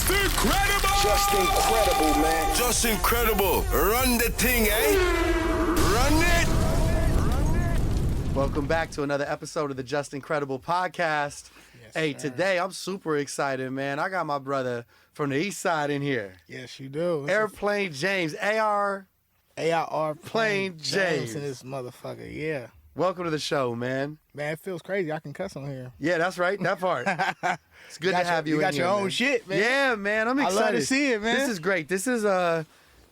Just incredible! Just incredible, man. Just incredible. Run the thing, eh? Run it! Welcome back to another episode of the Just Incredible podcast. Yes, Hey, sir. today I'm super excited, man. I got my brother from the east side in here. Yes, you do. It's Airplane James, AR. AIR Plain James. and this motherfucker. Yeah. Welcome to the show, man. Man, it feels crazy. I can cuss on here. Yeah, that's right. That part. It's good to have you You in got here, your own man. shit, man. Yeah, man. I'm I excited. love to see it, man. This is great. This is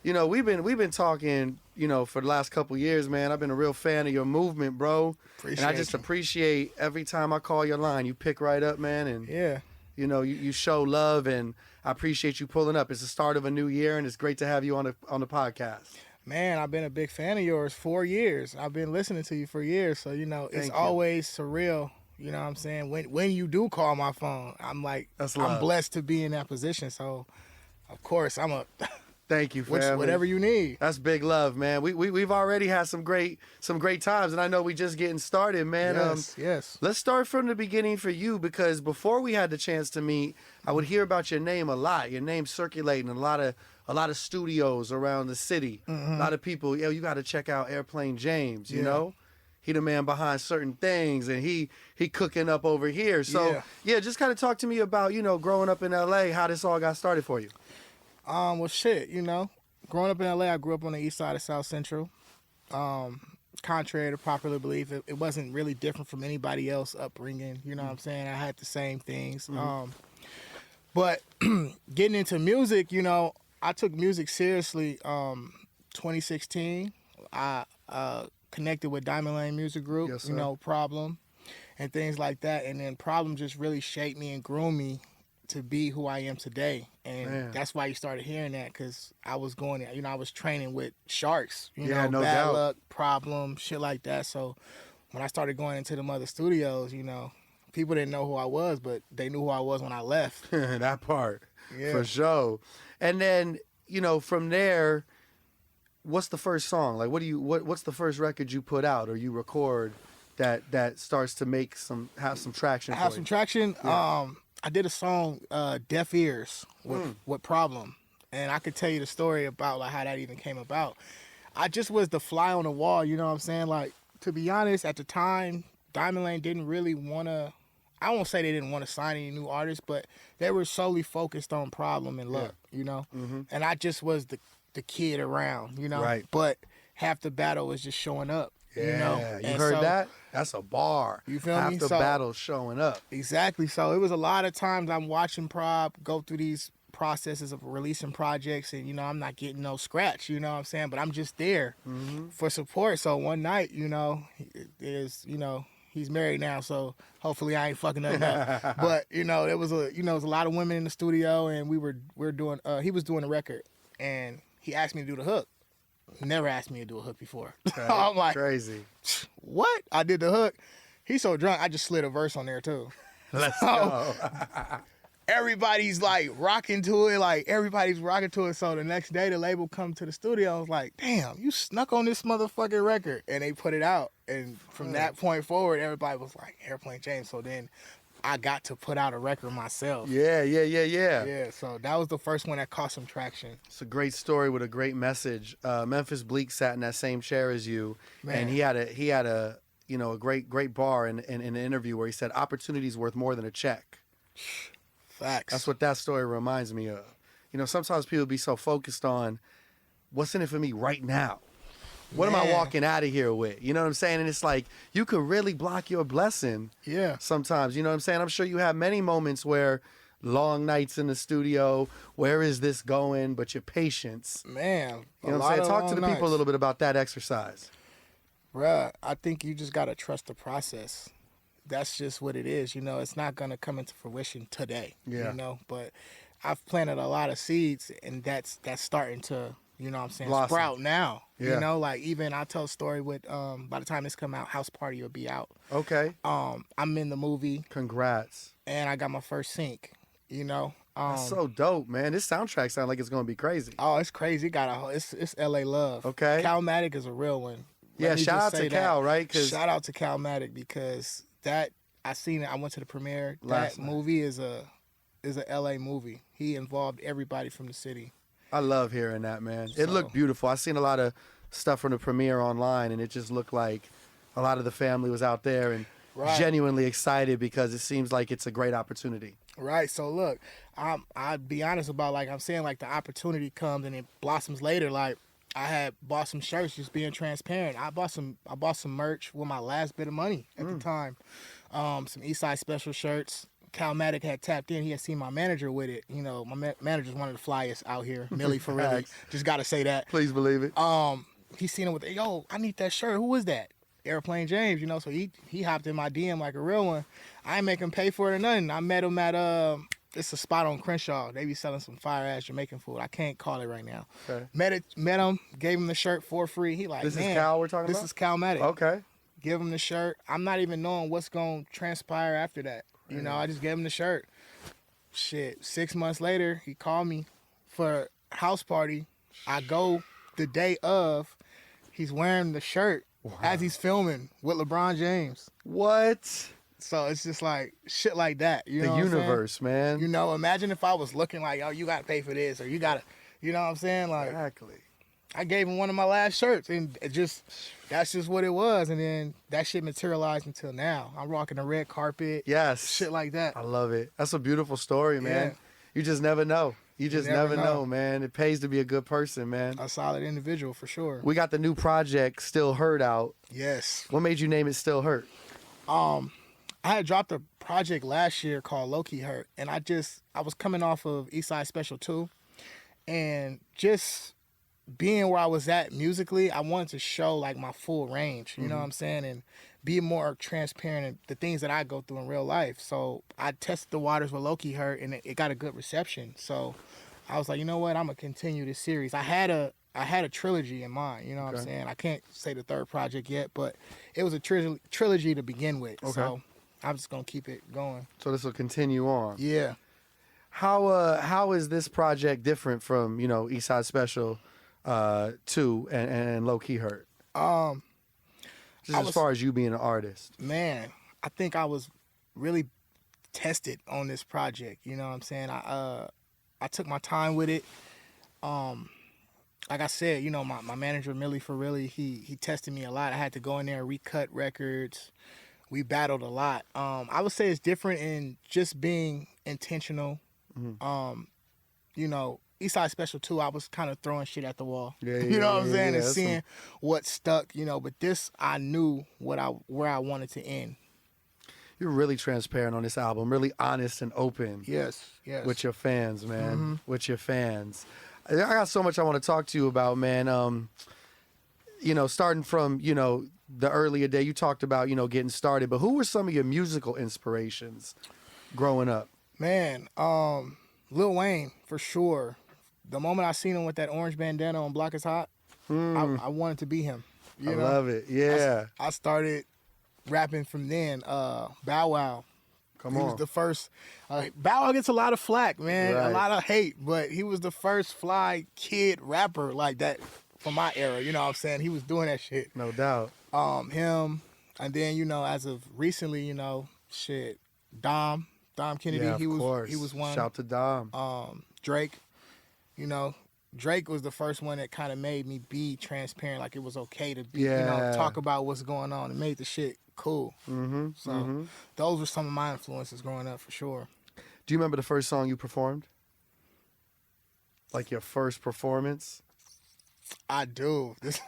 we've been talking, for the last couple years, man. I've been a real fan of your movement, bro. And I just appreciate every time I call your line, you pick right up, man, and Yeah. you show love, and I appreciate you pulling up. It's the start of a new year, and it's great to have you on the podcast. Man, I've been a big fan of yours 4 years. I've been listening to you for years. So, it's Thank you. always surreal. You know what I'm saying? When you do call my phone, I'm like, That's I'm love. blessed to be in that position. So, of course, I'm Thank you, family. whatever you need. That's big love, man. We've already had some great times, and I know we just getting started, man. Yes. Let's start from the beginning for you, because before we had the chance to meet, I would hear about your name a lot. Your name circulating in a lot of studios around the city. Mm-hmm. A lot of people, you got to check out Airplane James. You Yeah. know, he the man behind certain things, and he cooking up over here. So yeah, just kind of talk to me about growing up in LA, how this all got started for you. Well, shit, growing up in LA, I grew up on the east side of South Central. Contrary to popular belief, it wasn't really different from anybody else upbringing. You know what I'm saying? I had the same things. But getting into music, I took music seriously. 2016, I connected with Diamond Lane Music Group, Yes, sir. Problem, and things like that. And then Problem just really shaped me and grew me to be who I am today. And Man. that's why you started hearing that, because I was going, I was training with sharks, Yeah, no Bad doubt. Luck, Problem, shit like that. So when I started going into them other studios, people didn't know who I was, but they knew who I was when I left. That part, Yeah. for sure. And then from there, what's the first song? Like, what's the first record you put out or you record that starts to have some traction? I have for some you? traction. I did a song, Deaf Ears, with Problem. And I could tell you the story about how that even came about. I just was the fly on the wall, you know what I'm saying? Like, to be honest, at the time, Diamond Lane didn't really want to, I won't say they didn't want to sign any new artists, but they were solely focused on Problem and Luck, Mm-hmm. And I just was the kid around, Right. But half the battle was just showing up, Yeah, you And heard so- that? That's a bar. You feel Half me? the So- battle showing up. Exactly. So it was a lot of times I'm watching Prob go through these processes of releasing projects, and I'm not getting no scratch, you know what I'm saying? But I'm just there for support. So one night, he's married now, so hopefully I ain't fucking nothing up. But there was there was a lot of women in the studio, and we're doing he was doing a record, and he asked me to do the hook. Never asked me to do a hook before. I'm like, Crazy. what? I did the hook. He's so drunk, I just slid a verse on there too. Let's go. Everybody's like rocking to it, So the next day the label come to the studio. I was like, damn, you snuck on this motherfucking record. And they put it out. And from that point forward, everybody was like, Airplane James. So then I got to put out a record myself. Yeah. Yeah, so that was the first one that caught some traction. It's a great story with a great message. Memphis Bleak sat in that same chair as you, Man. and he had a great bar in an interview where he said, "Opportunity's worth more than a check." Facts. That's what that story reminds me of. Sometimes people be so focused on what's in it for me right now. What am I Man. walking out of here with? You know what I'm saying? And it's like, you could really block your blessing Yeah. sometimes. You know what I'm saying? I'm sure you have many moments where long nights in the studio, where is this going? But your patience. Man. You know what I'm saying? Talk to the people a little bit about that exercise. Bruh, I think you just got to trust the process. That's just what it is. It's not going to come into fruition today. Yeah. But I've planted a lot of seeds, and that's starting to, Blossom. sprout now. Yeah. Like even I tell a story with, by the time this come out, House Party will be out. Okay. I'm in the movie, Congrats. and I got my first sync, That's so dope, man. This soundtrack sounds like it's going to be crazy. Oh, it's crazy. It's LA love. Okay. Calmatic is a real one. Yeah, Let me shout just out to say Cal, that. right? 'Cause- Shout out to Calmatic, because I seen it. I went to the premiere. Last That night. movie is is a LA movie. He involved everybody from the city. I love hearing that, man. It looked beautiful. I seen a lot of stuff from the premiere online, and it just looked like a lot of the family was out there and genuinely excited because it seems like it's a great opportunity. Right. So look, I'll be honest about, like I'm saying, like the opportunity comes and it blossoms later. Like I had bought some shirts, just being transparent. I bought some merch with my last bit of money at the time. Some Eastside Special shirts. Calmatic had tapped in. He had seen my manager with it. You know, my manager's one of the flyest out here. Millie for really. Just got to say that. Please believe it. He seen him with, yo, I need that shirt. Who is that? Airplane James, you know. So he hopped in my DM like a real one. I ain't make him pay for it or nothing. I met him at it's a spot on Crenshaw. They be selling some fire ass Jamaican food. I can't call it right now. Okay. Met him, gave him the shirt for free. He like, this man, is Cal we're talking this about? is Calmatic. Okay. Give him the shirt. I'm not even knowing what's gonna transpire after that. You know, I just gave him the shirt. Shit, 6 months later, he called me for a house party. I go the day of. He's wearing the shirt as he's filming with LeBron James. What? So it's just like shit like that. You know the universe, man. You know, imagine if I was looking like, oh, you got to pay for this or you got to, you know what I'm saying? Like, exactly. I gave him one of my last shirts and that's just what it was. And then that shit materialized until now. I'm rocking the red carpet. Yes. Shit like that. I love it. That's a beautiful story, man. Yeah. You just never know. You just never know, man. It pays to be a good person, man. A solid individual for sure. We got the new project, Still Hurt, out. Yes. What made you name it Still Hurt? I had dropped a project last year called Low Key Hurt, and I was coming off of Eastside Special 2, and just being where I was at musically, I wanted to show like my full range, you know what I'm saying, and be more transparent in the things that I go through in real life. So I tested the waters with Low Key Hurt, and it got a good reception. So I was like, you know what, I'm gonna continue this series. I had a trilogy in mind, you know what I'm saying. I can't say the third project yet, but it was a trilogy to begin with. Okay. So I'm just gonna keep it going. So this will continue on. Yeah. How is this project different from, you know, Eastside Special 2 and Low Key Hurt? Just as far as you being an artist. Man, I think I was really tested on this project. You know what I'm saying? I took my time with it. Like I said, you know, my manager Millie for really, he tested me a lot. I had to go in there and recut records. We battled a lot. I would say it's different in just being intentional. You know, Eastside Special 2, I was kind of throwing shit at the wall. You know what I'm saying? And seeing what stuck, you know, but this, I knew where I wanted to end. You're really transparent on this album, really honest and open. Yes. With your fans, man. With your fans. I got so much I want to talk to you about, man. You know, starting from, you know, the earlier day, you talked about, you know, getting started, but who were some of your musical inspirations growing up? Man, Lil Wayne, for sure. The moment I seen him with that orange bandana on Block is Hot, I wanted to be him. You know? Love it. Yeah. I started rapping from then. Bow Wow. He was the first. Bow Wow gets a lot of flack, man. Right. A lot of hate, but he was the first fly kid rapper like that from my era. You know what I'm saying? He was doing that shit. No doubt. Him, and then, you know, as of recently, you know, shit, Dom Kennedy. Yeah, he was one. Shout to Dom. Drake, you know, Drake was the first one that kind of made me be transparent, like it was okay to be, you know, talk about what's going on. It made the shit cool. Those were some of my influences growing up for sure. Do you remember the first song you performed? Like your first performance? I do. This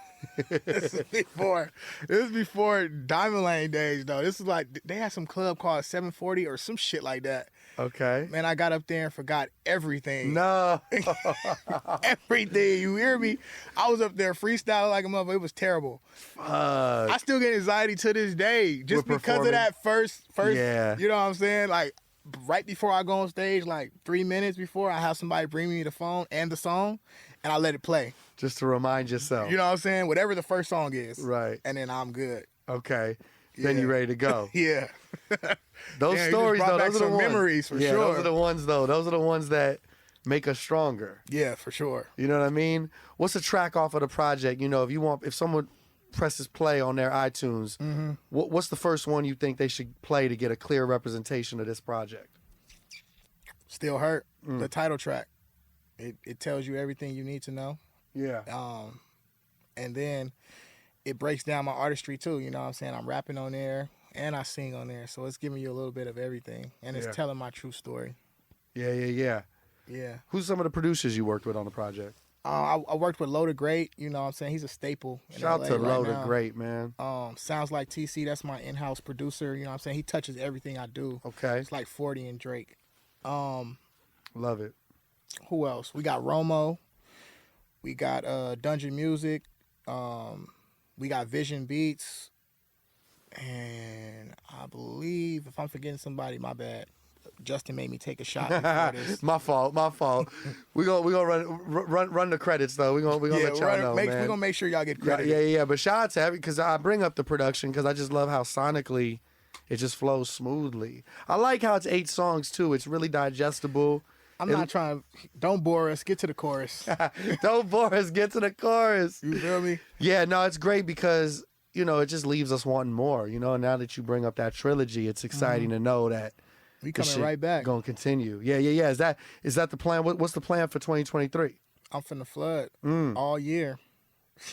is before Diamond Lane days, though. This is like, they had some club called 740 or some shit like that. Okay. Man, I got up there and forgot everything. No. Everything. You hear me? I was up there freestyling like a motherfucker. It was terrible. Fuck. I still get anxiety to this day just because of that first. Yeah. You know what I'm saying? Like, right before I go on stage, like 3 minutes before, I have somebody bring me the phone and the song, and I let it play. Just to remind yourself. You know what I'm saying? Whatever the first song is. Right. And then I'm good. Okay. Then you're ready to go. Yeah. Those stories, though, those are the ones. Memories, for sure. Those are the ones, though. Those are the ones that make us stronger. Yeah, for sure. You know what I mean? What's a track off of the project? You know, if someone presses play on their iTunes, what's the first one you think they should play to get a clear representation of this project? Still Hurt, the title track. It tells you everything you need to know. Yeah. And then it breaks down my artistry too. You know what I'm saying? I'm rapping on there and I sing on there. So it's giving you a little bit of everything. And it's telling my true story. Yeah. Who's some of the producers you worked with on the project? I worked with Loda Great. You know what I'm saying? He's a staple. Shout out to Loda Great, man. Sounds Like TC. That's my in-house producer. You know what I'm saying? He touches everything I do. Okay. It's like 40 and Drake. Love it. Who else? We got Romo. We got Dungeon Music. We got Vision Beats. And I believe, if I'm forgetting somebody, my bad. Justin made me take a shot before this. My fault. We gonna run the credits though. We gonna let y'all know, man. We're gonna make sure y'all get credit. Yeah. But shout out to every, because I bring up the production because I just love how sonically it just flows smoothly. I like how it's 8 songs too. It's really digestible. Don't bore us. Get to the chorus. Don't bore us. Get to the chorus. You feel me? Yeah, no, it's great because, you know, it just leaves us wanting more. You know, now that you bring up that trilogy, it's exciting to know that we coming right back. Gonna continue. Yeah. Is that the plan? What's the plan for 2023? I'm finna flood all year.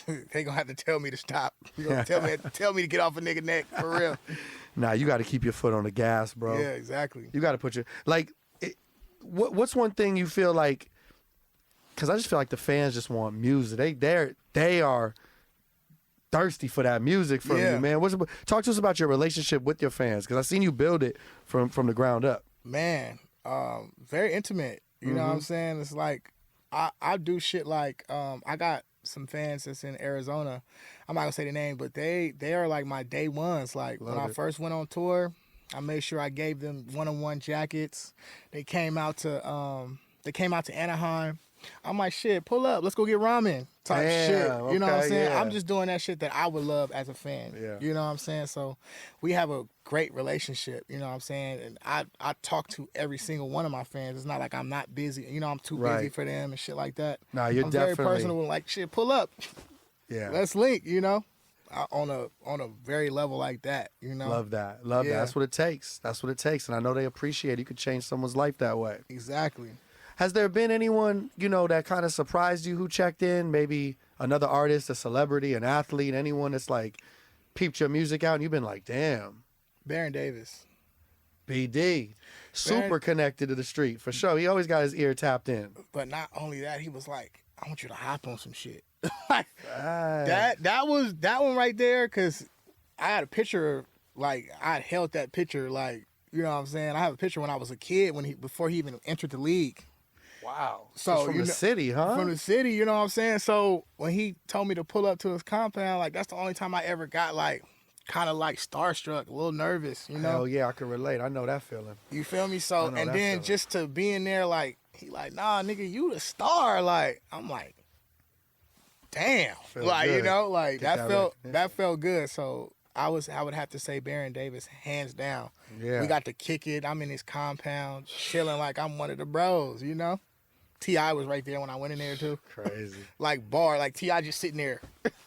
They gonna have to tell me to stop. You gonna tell me to get off a nigga neck for real. Nah, you got to keep your foot on the gas, bro. Yeah, exactly. You got to put your what's one thing you feel like? Because I just feel like the fans just want music. They are thirsty for that music from you, man. Talk to us about your relationship with your fans, because I've seen you build it from the ground up. Man, very intimate. You know what I'm saying? It's like I do shit like I got some fans that's in Arizona. I'm not gonna say the name, but they are like my day ones. Like when I first went on tour, I made sure I gave them one-on-one jackets. They came out to Anaheim. I'm like, shit, pull up, let's go get ramen type shit. You know what I'm saying? Yeah. I'm just doing that shit that I would love as a fan. Yeah. You know what I'm saying? So we have a great relationship, you know what I'm saying? And I talk to every single one of my fans. It's not like I'm not busy. You know, I'm too busy for them and shit like that. Nah, I'm very personal, like, shit, pull up. Yeah. Let's link, you know? On a very level like that, you know? Love that. That's what it takes. And I know they appreciate it. You could change someone's life that way. Exactly. Has there been anyone, you know, that kind of surprised you who checked in? Maybe another artist, a celebrity, an athlete, anyone that's like peeped your music out and you've been like, damn. Baron Davis. BD. Super connected to the street, for sure. He always got his ear tapped in. But not only that, he was like, I want you to hop on some shit. Like, that one right there, because I had a picture, like, I had held that picture, like, you know what I'm saying? I have a picture when I was a kid, before he even entered the league. Wow. So from the city, huh? From the city, you know what I'm saying? So when he told me to pull up to his compound, like, that's the only time I ever got, like, kind of like starstruck, a little nervous, you know? Hell yeah, I can relate. I know that feeling. You feel me? So, and then just to be in there, like, he like, nah, nigga, you the star. Like, I'm like, damn. Like, good. You know, like, that felt good. So I would have to say Baron Davis, hands down. Yeah. We got to kick it. I'm in his compound, chilling like I'm one of the bros, you know? T.I. was right there when I went in there, too. Crazy. Like, like, T.I. just sitting there.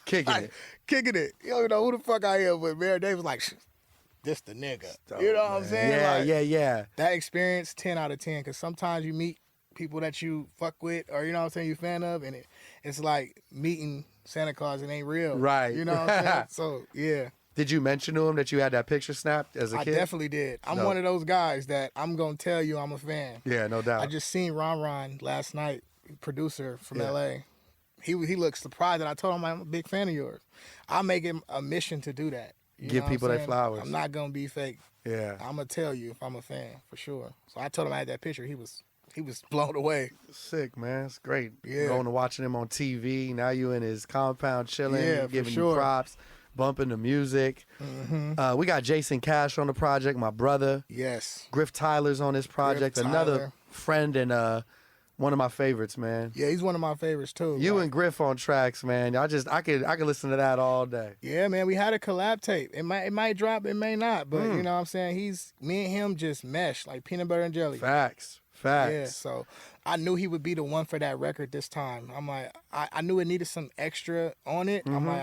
Kicking it. You don't know who the fuck I am, but Baron Davis like, this the nigga. You know what I'm saying? Yeah, like, yeah. That experience, 10 out of 10, because sometimes you meet people that you fuck with or, you know what I'm saying, you fan of, and it's like meeting Santa Claus. It ain't real. Right. You know what I'm saying? So, yeah. Did you mention to him that you had that picture snapped as a kid? I definitely did. I'm one of those guys that I'm going to tell you I'm a fan. Yeah, no doubt. I just seen Ron last night, producer from L.A. He looked surprised that I told him I'm a big fan of yours. I make it a mission to do that. Give people their flowers. I'm not going to be fake. Yeah. I'm going to tell you if I'm a fan, for sure. So I told him I had that picture. He was blown away. Sick, man. It's great. Yeah. Going to watching him on TV. Now you in his compound chilling, giving you props, bumping the music. Mm-hmm. We got Jason Cash on the project, my brother. Yes. Griff Tyler's on this project. Another friend and one of my favorites, man. Yeah, he's one of my favorites too. You and Griff on tracks, man. I could listen to that all day. Yeah, man. We had a collab tape. It might drop, it may not, but you know what I'm saying? Me and him just mesh like peanut butter and jelly. Facts. Yeah, so I knew he would be the one for that record this time. I'm like, I knew it needed some extra on it. I'm like,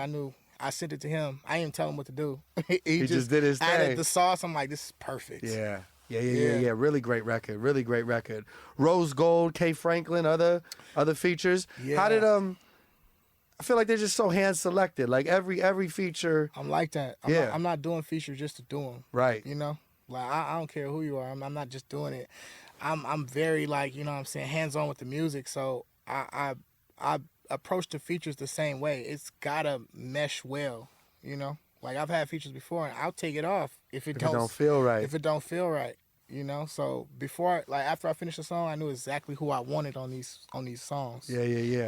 I sent it to him. I didn't tell him what to do. he just did his thing. Added the sauce. I'm like, this is perfect. Yeah. Yeah. Really great record. Really great record. Rose Gold, K. Franklin, other features. Yeah. How did I feel like they're just so hand selected. Like every feature. I'm like that. I'm not doing features just to do them. Right. You know, like I don't care who you are. I'm not just doing it. I'm very like, you know what I'm saying, hands on with the music. So I approach the features the same way. It's gotta mesh well. You know, like I've had features before, and I'll take it off if it don't feel right. If it don't feel right. You know, so after I finished the song, I knew exactly who I wanted on these songs. Yeah.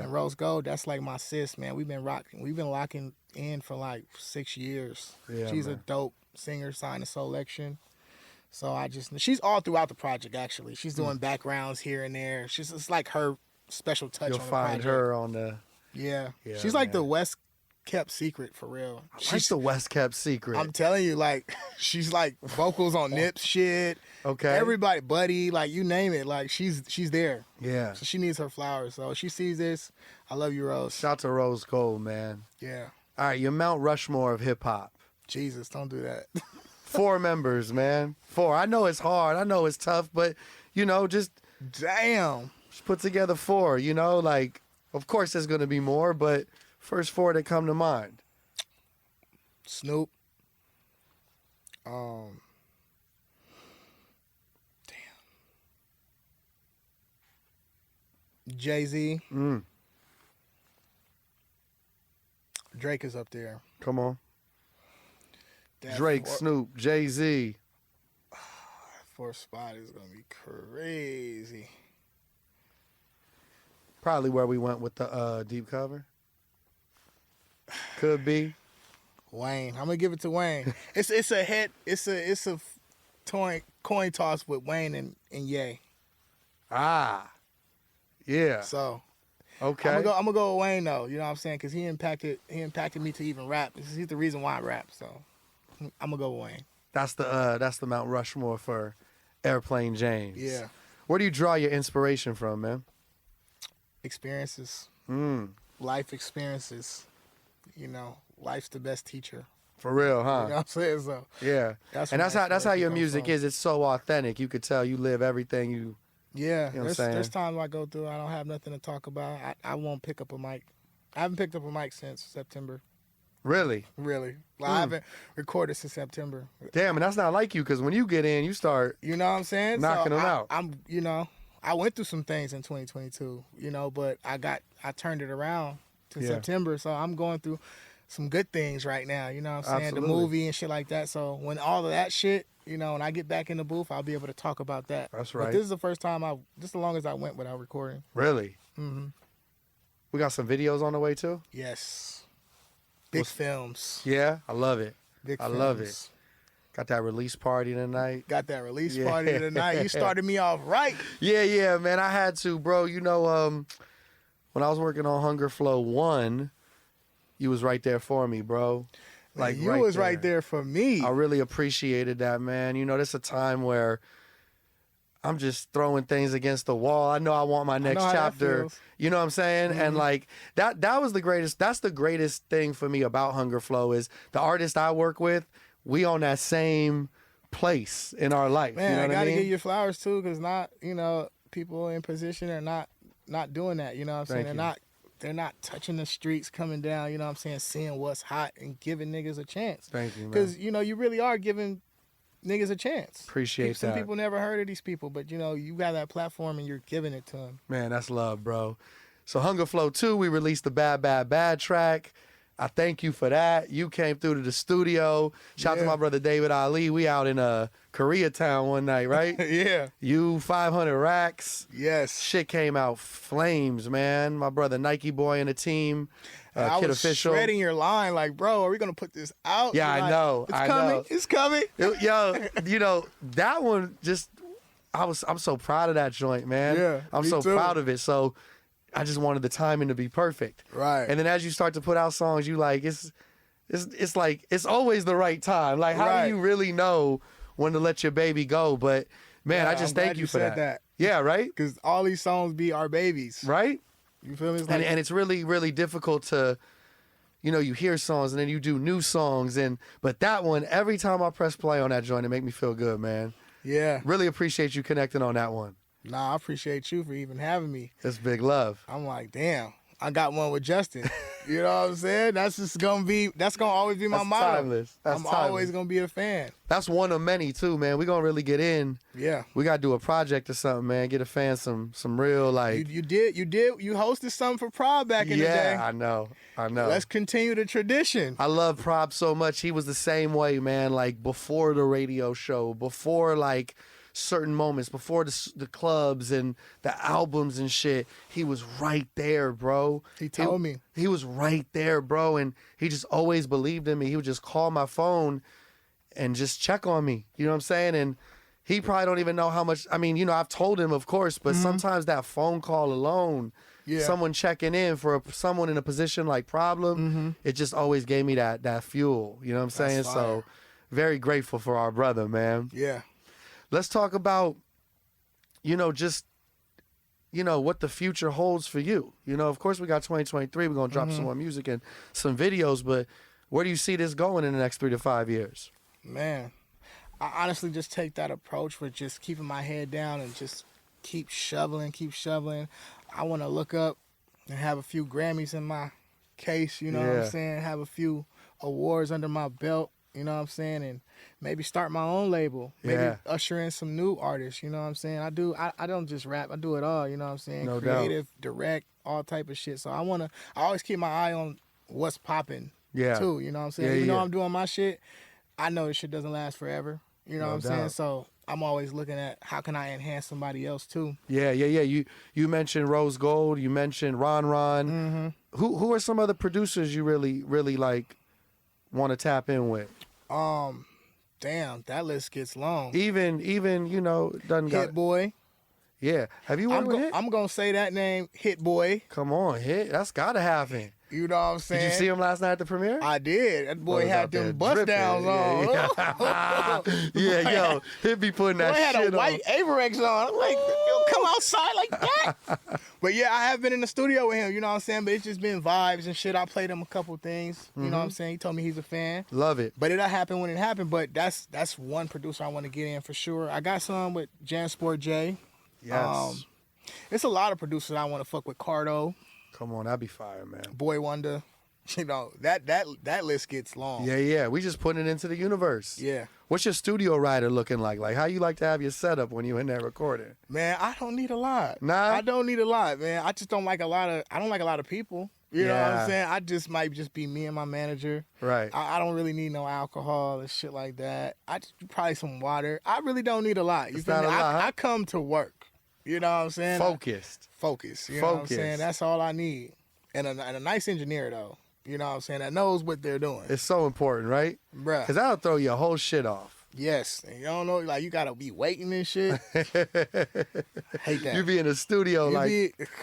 And Rose Gold, that's like my sis, man. We've been locking in for like 6 years. Yeah, She's man. a dope singer, signed to Solection. So she's all throughout the project actually. She's doing backgrounds here and there. It's like her special touch. You'll on the find project. her on the. Yeah. Yeah, She's like man. the West kept secret for real. She's the West kept secret. I'm telling you, like she's like vocals on Nip's shit. Okay. Everybody, Buddy, like you name it, like she's there. Yeah. So she needs her flowers. So if she sees this, I love you, Rose. Shout to Rose Gold, man. Yeah. All right, your Mount Rushmore of hip hop. Jesus, don't do that. 4 members, man. 4. I know it's hard. I know it's tough, but you know, just Damn. put together 4. You know, like of course there's gonna be more, but first 4 that come to mind. Snoop. Jay-Z. Drake is up there. Come on. That Drake, four- Snoop, Jay-Z. Fourth spot is gonna be crazy. Probably where we went with the deep cover. Could be. Wayne. I'm gonna give it to Wayne. It's a coin toss with Wayne and Ye. Ah. Yeah. So Okay. I'm gonna go with Wayne though. You know what I'm saying? Because he impacted me to even rap. He's the reason why I rap. So I'm gonna go with Wayne. That's the Mount Rushmore for Airplane James. Yeah. Where do you draw your inspiration from, man? Experiences, life experiences. You know, life's the best teacher. For real, huh? You know what I'm saying? So Yeah. That's And where that's my how your inspiration music comes from. is. It's so authentic. You could tell you live everything you. yeah, You know what I'm saying? there's times I go through. I don't have nothing to talk about. I won't pick up a mic. I haven't picked up a mic since September. Really? Really, I haven't recorded since September. Damn, and that's not like you, because when you get in, you start. You know what I'm saying? Knocking 'em out. I went through some things in 2022, but I turned it around to Yeah. September. So I'm going through some good things right now. You know what I'm saying? Absolutely. The movie and shit like that. So when all of that shit, when I get back in the booth, I'll be able to talk about that. That's But right. this is the first time this is the longest I went without recording. Really? Mm-hmm. We got some videos on the way, too? Yes. Big films. Yeah, I love it. Big I films. love it. Got that release party tonight. Got that release Yeah. party tonight. You started me off right. Yeah, man. I had to, bro. You know, when I was working on Hunger Flow 1, you was right there for me, bro. Like you was right there for me. I really appreciated that, man. You know, this a time where I'm just throwing things against the wall. I know I want my next know how that chapter. feels. You know what I'm saying? And like that was the greatest. That's the greatest thing for me about Hunger Flow is the artist I work with. We on that same place in our life. Man, you know I what gotta I mean? give you flowers too, because people in position are not doing that. You know what I'm saying? Thank you. They're not touching the streets, coming down. You know what I'm saying? Seeing what's hot and giving niggas a chance. Thank you, man. Because you really are giving niggas a chance. Appreciate Some that. people never heard of these people, but you got that platform and you're giving it to them. Man, that's love, bro. So Hunger Flow 2, we released the Bad Bad Bad track. I thank you for that. You came through to the studio. Shout out to Yeah. my brother David Ali. We out in Koreatown one night, right? Yeah. You 500 racks. Yes. Shit came out flames, man. My brother Nike Boy and the team, I Kid was Official. shredding your line like, bro, are we gonna put this out? Yeah, You're I like, know, It's I coming. know. It's coming. Yo, that one just, I'm so proud of that joint, man. Yeah, I'm me so too. proud of it. So I just wanted the timing to be perfect. Right. And then as you start to put out songs, you like, it's like, it's always the right time. Like, how Right. do you really know when to let your baby go? But man, I Yeah, just I'm thank glad you you for said that. that. Yeah, right? Because all these songs be our babies. Right? You feel me? It's like, And it's really, really difficult to, you hear songs and then you do new songs. But that one, every time I press play on that joint, it make me feel good, man. Yeah. Really appreciate you connecting on that one. Nah, I appreciate you for even having me. It's big love. I'm like, damn, I got one with Justin. You know what I'm saying? That's gonna always be my That's motto. timeless. That's I'm timeless. always gonna be a fan. That's one of many too, man. We're gonna really get in. Yeah. We gotta do a project or something, man. Get a fan some real like. You hosted something for Prod back in the day. Yeah, I know. Let's continue the tradition. I love Prob so much. He was the same way, man. Like before the radio show, before like certain moments, before the clubs and the albums and shit, he was right there, bro. He told me. He was right there, bro, and he just always believed in me. He would just call my phone and just check on me. You know what I'm saying? And he probably don't even know how much. I mean, you know, I've told him, of course, but sometimes that phone call alone, someone checking in for someone in a position like Problem, it just always gave me that fuel. You know what I'm saying? So very grateful for our brother, man. Yeah. Let's talk about, you know, just, you know, what the future holds for you. You know, of course, we got 2023. We're going to drop some more music and some videos, but where do you see this going in the next 3 to 5 years? Man, I honestly just take that approach with just keeping my head down and just keep shoveling. I want to look up and have a few Grammys in my case, you know what I'm saying? Have a few awards under my belt, you know what I'm saying? And maybe start my own label. Maybe usher in some new artists, you know what I'm saying? I don't just rap, I do it all, you know what I'm saying? No Creative, direct, all type of shit. So I always keep my eye on what's popping too, you know what I'm saying? Even though I'm doing my shit, I know this shit doesn't last forever, you know what I'm saying? So I'm always looking at how can I enhance somebody else too. Yeah. You mentioned Rose Gold, you mentioned Ron. Who are some other producers you really like want to tap in with? Damn, that list gets long. Even you know, Hit Boy. Yeah. Have you worked with Hit? I'm gonna say that name, Hit Boy. Come on, Hit. That's gotta happen. You know what I'm saying? Did you see him last night at the premiere? I did. That boy had them bust downs on. Yo, he'd be putting that shit on. Boy had a white Averex on. I'm like, yo, come outside like that. But yeah, I have been in the studio with him, you know what I'm saying? But it's just been vibes and shit. I played him a couple things, you know what I'm saying? He told me he's a fan. Love it. But it'll happen when it happened. But that's one producer I want to get in for sure. I got some with Jansport J. Yes. It's a lot of producers I want to fuck with. Cardo. Come on, that'd be fire, man. Boy Wonder. You know, that list gets long. Yeah. We just putting it into the universe. Yeah. What's your studio rider looking like? Like, how you like to have your setup when you're in there recording? Man, I don't need a lot. Nah? I don't need a lot, man. I just don't like a lot of people. You know what I'm saying? I just might just be me and my manager. Right. I don't really need no alcohol and shit like that. I just probably some water. I really don't need a lot. You feel me? I come to work. You know what I'm saying? Focused. You know what I'm saying? That's all I need. And a nice engineer, though. You know what I'm saying? That knows what they're doing. It's so important, right? Bruh. Because that'll throw your whole shit off. Yes. And you don't know, like, you got to be waiting and shit. Hate that. You be in the studio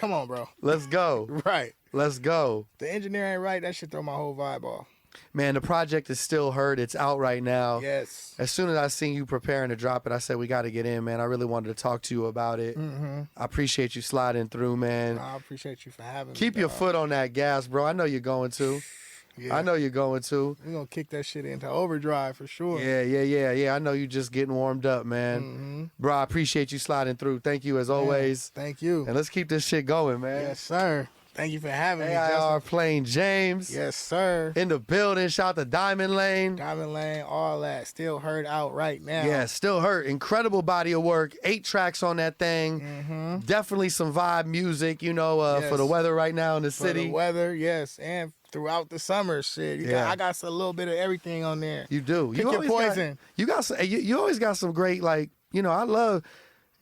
come on, bro. Let's go. Right. Let's go. The engineer ain't right. That shit throw my whole vibe off. Man, the project is still heard. It's out right now. Yes. As soon as I seen you preparing to drop it, I said, we got to get in, man. I really wanted to talk to you about it. I appreciate you sliding through, man. I appreciate you for having me. Keep your foot on that gas, bro. I know you're going to. Yeah. I know you're going to. We're going to kick that shit into overdrive for sure. Yeah. I know you just getting warmed up, man. Bro, I appreciate you sliding through. Thank you as always. Thank you. And let's keep this shit going, man. Yes, sir. Thank you for having me, AIR Plain James. Yes, sir. In the building. Shout out to Diamond Lane. Diamond Lane, all that. Still heard out right now. Yeah, still hurt. Incredible body of work. 8 tracks on that thing. Definitely some vibe music, you know, for the weather right now in the city. For the weather, yes. And throughout the summer, shit. I got a little bit of everything on there. You do. Pick your poison. You always got some great, like, you know, I love...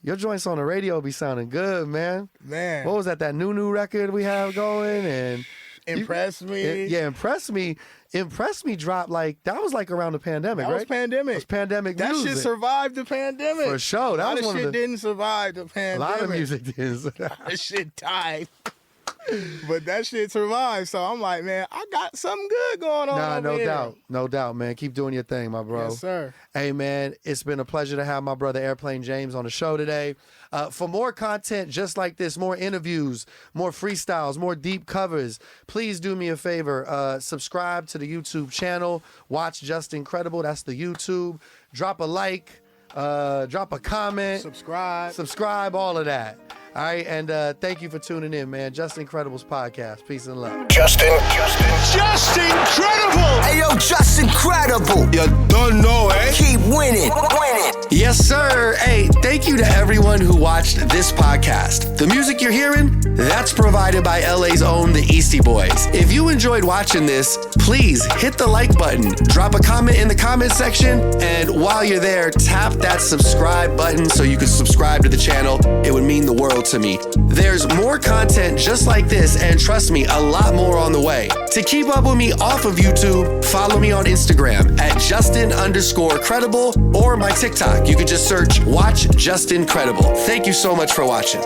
Your joints on the radio be sounding good, man. Man. What was that new record we have going? And Impress Me. Impress Me. Impress Me dropped like, that was like around the pandemic, right? That was pandemic. It was pandemic that music. That shit survived the pandemic. For sure. That a lot was of shit didn't survive the pandemic. A lot of music didn't. That shit died. But that shit survived. So I'm like, man, I got something good going on. Nah, no here. doubt. No doubt, man. Keep doing your thing, my bro. Yes, sir. Hey, man, it's been a pleasure to have my brother Airplane James on the show today. For more content just like this, more interviews, more freestyles, more deep covers, please do me a favor. Subscribe to the YouTube channel. Watch Just Incredible. That's the YouTube. Drop a like. Drop a comment. Subscribe, all of that. All right, and thank you for tuning in, man. Just Incredible's podcast. Peace and love. Just incredible. Hey, yo, just incredible. You don't know, eh? Keep winning. Yes, sir. Hey, thank you to everyone who watched this podcast. The music you're hearing, that's provided by LA's own The Eastie Boys. If you enjoyed watching this, please hit the like button, drop a comment in the comment section, and while you're there, tap that subscribe button so you can subscribe to the channel. It would mean the world to me. There's more content just like this, and trust me, a lot more on the way. To keep up with me off of YouTube, follow me on Instagram at Justin_credible or my TikTok. You can just search Watch Justin Credible. Thank you so much for watching.